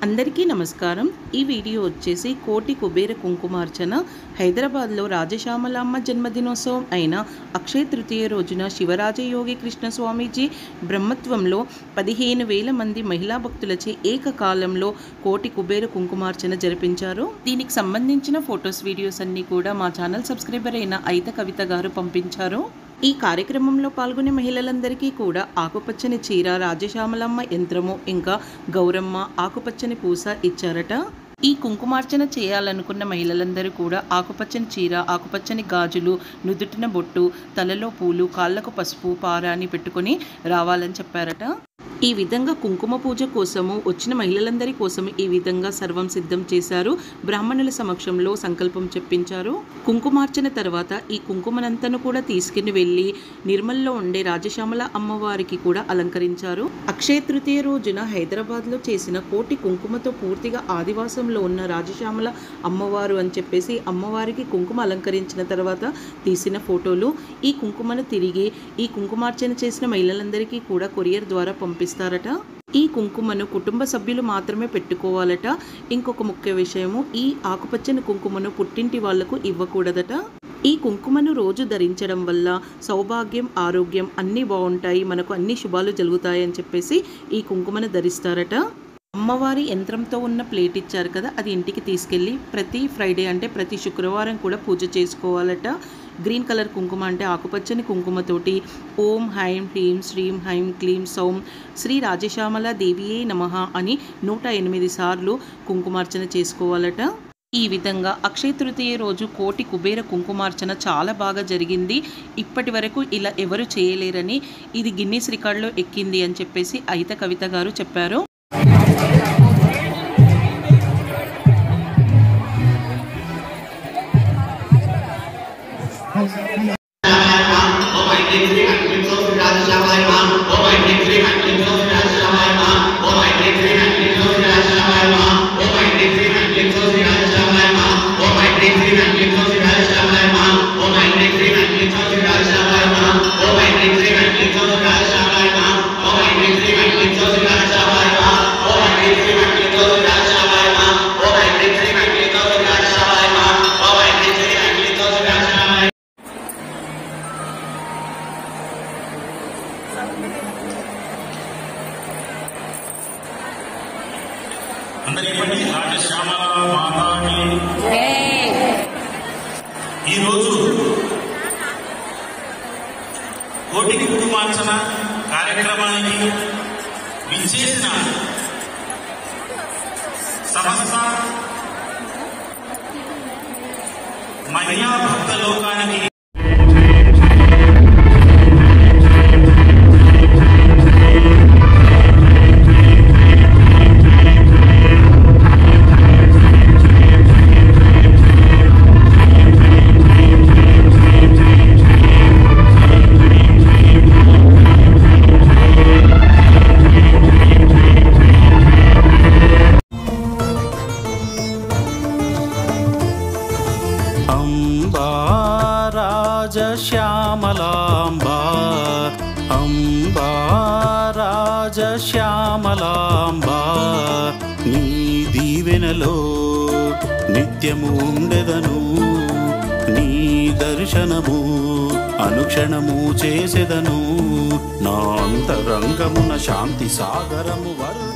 అందరికీ నమస్కారం। ఈ వీడియో వచ్చేసి కోటి కుబేర కుంకుమార్చన హైదరాబాద్లో రాజశ్యామలమ్మ జన్మదినోత్సవం అయిన అక్షయ తృతీయ రోజున శివరాజయోగి కృష్ణ స్వామీజీ బ్రహ్మత్వంలో 15,000 మంది మహిళా భక్తులచే ఏకకాలంలో కోటి కుబేర కుంకుమార్చన జరిపించారు। దీనికి సంబంధించిన ఫొటోస్ వీడియోస్ అన్నీ కూడా మా ఛానల్ సబ్స్క్రైబర్ అయిన అయిత కవిత గారు పంపించారు। ఈ కార్యక్రమంలో పాల్గొనే మహిళలందరికీ కూడా ఆకుపచ్చని చీర, రాజశ్యామలమ్మ యంత్రము, ఇంకా గౌరమ్మ ఆకుపచ్చని పూస ఇచ్చారట। ఈ కుంకుమార్చన చేయాలనుకున్న మహిళలందరూ కూడా ఆకుపచ్చని చీర, ఆకుపచ్చని గాజులు, నుదుటిన బొట్టు, తలలో పూలు, కాళ్లకు పసుపు, పారాని పెట్టుకొని రావాలని చెప్పారట। ఈ విధంగా కుంకుమ పూజ కోసము వచ్చిన మహిళలందరి కోసము ఈ విధంగా సర్వం సిద్ధం చేశారు। బ్రాహ్మణుల సమక్షంలో సంకల్పం చెప్పించారు। కుంకుమార్చన తర్వాత ఈ కుంకుమనంతను కూడా తీసుకుని వెళ్ళి నిర్మల్లో ఉండే రాజశ్యామల అమ్మవారికి కూడా అలంకరించారు। అక్షయ తృతీయ రోజున హైదరాబాద్లో చేసిన కోటి కుంకుమతో పూర్తిగా ఆదివాసంలో ఉన్న రాజశ్యామల అమ్మవారు అని చెప్పేసి అమ్మవారికి కుంకుమ అలంకరించిన తర్వాత తీసిన ఫోటోలు। ఈ కుంకుమను తిరిగి ఈ కుంకుమార్చన చేసిన మహిళలందరికీ కూడా కొరియర్ ద్వారా పంపిస్తారట। ఈ కుంకుమను కుటుంబ సభ్యులు మాత్రమే పెట్టుకోవాలట। ఇంకొక ముఖ్య విషయము, ఈ ఆకుపచ్చని కుంకుమను పుట్టింటి వాళ్లకు ఇవ్వకూడదట। ఈ కుంకుమను రోజు ధరించడం వల్ల సౌభాగ్యం, ఆరోగ్యం అన్నీ బాగుంటాయి, మనకు అన్ని శుభాలు జరుగుతాయని చెప్పేసి ఈ కుంకుమను ధరిస్తారట। అమ్మవారి యంత్రంతో ఉన్న ప్లేట్ ఇచ్చారు కదా, అది ఇంటికి తీసుకెళ్ళి ప్రతి ఫ్రైడే అంటే ప్రతి శుక్రవారం కూడా పూజ చేసుకోవాలట। గ్రీన్ కలర్ కుంకుమ అంటే ఆకుపచ్చని కుంకుమతోటి ఓం హైం హ్రీం శ్రీం హైం క్లీం సౌం శ్రీ రాజశ్యామల దేవియే నమః అని 108 సార్లు కుంకుమార్చన చేసుకోవాలట। ఈ విధంగా అక్షయ తృతీయ రోజు కోటి కుబేర కుంకుమార్చన చాలా బాగా జరిగింది। ఇప్పటి వరకు ఇలా ఎవరు చేయలేరని, ఇది గిన్నీస్ రికార్డులో ఎక్కింది అని చెప్పేసి అయిత కవిత గారు చెప్పారు। అందరికీ రాజశ్యామల మాతాకి ఈరోజు కోటి కుంకుమార్చన కార్యక్రమానికి విచ్చేసిన సమస్త మహిళా భక్త లోకానికి రాజశ్యామలాంబా అంబా రాజశ్యామలాంబా నీ దీవెనలో నిత్యము ఉండెదను, నీ దర్శనము అనుక్షణము చేసెదను, నా అంతరంగమున శాంతి సాగరము వరు